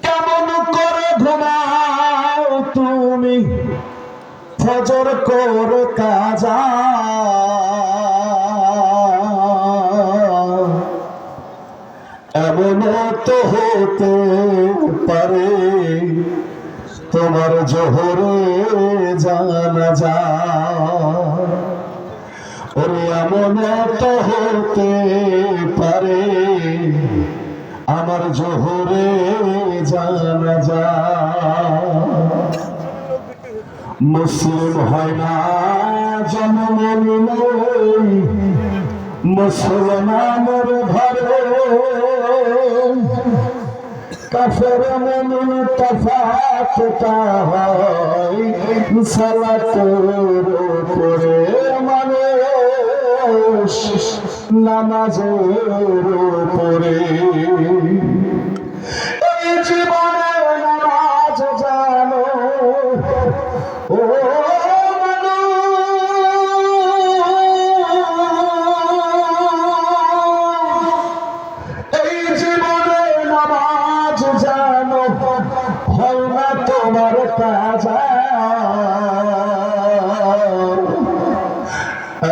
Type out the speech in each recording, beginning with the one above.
কেমন করে ঘুমাও তুমি ফজর করে কাজা, এমন তো হতে পারে তোমার জোহরে জানাজা। ওরে এমন তো হতে পারে আমার জোহরে জানাজা। মুসলিম হয় না জন্ম নিলে মুসলমানের ঘরে, কাফের মুমিন তফাৎটা হয় সালাতের উপরে, মানুষ নামাজের উপরে। এই জীবনে নামাজ জানো ও হয় না তোমার কাজা,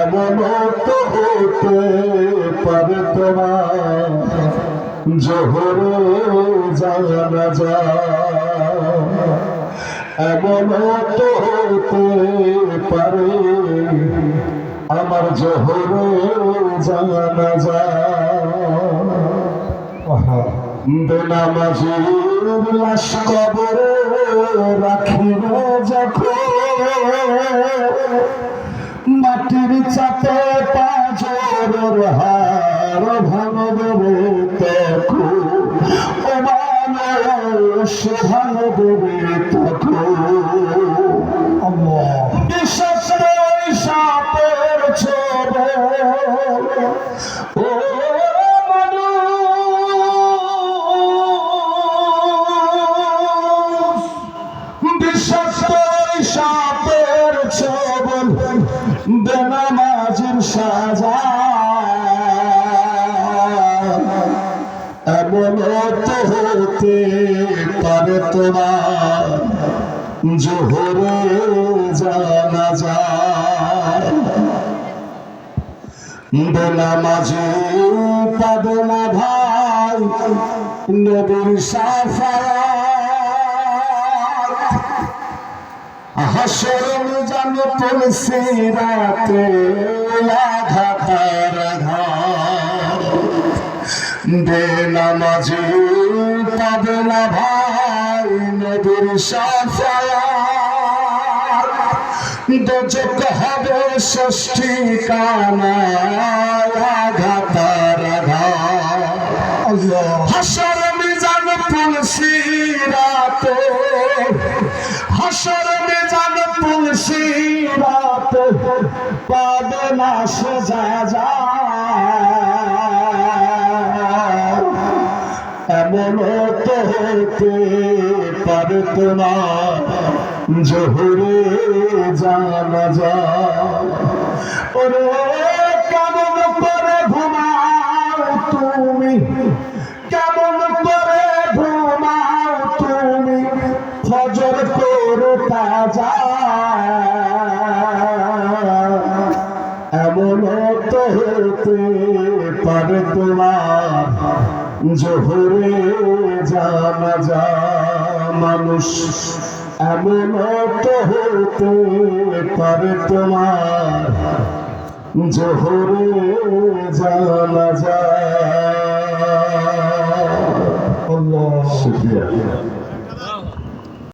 এমন তো হতে পারে তোমার জোহরে জানাজা। এমন তো হতে পারে আমার জোহরে জানাজা। বেনামাজি লাশ কবরে রাখিব যখন, মাটির চাপে পাঁজরের হাড় ভাঙবে তখন, ও মানুষ ভাঙবে তখন। বিশ্বাস সাপের ছোবে ও সাপের ছবল বেনামাজির সাজা, এমন তো হতে পারে তোমার জোহরে জানাজা। বেনামাজি পাবে না ভাই নবীর শাফায়াত, হাসর মিজান পুলসিরাতে আঘাতের ঘাত। বেনামাজি পাবে না ভাই নবীর শাফায়াত, দোজখ হবে ষষ্ঠী কানায় আঘাতের ঘাত। হাসর মিজান পুলসিরাতে, হাসর মিজান পুলসিরাতে পাবে না সাজা, এমন তো হতে পারে তোমার জোহরে জানাজা। ওরে কেমন করে ঘুমাও তুমি, কেমন করে ঘুমাও তুমি ফজর করে কাজা, এমন তো হতে পারে তোমার জোহরে জানাজা। মানুষ এমন তো হতে পারে তোমার জোহরে জানাজা। আল্লাহ শুকরিয়া।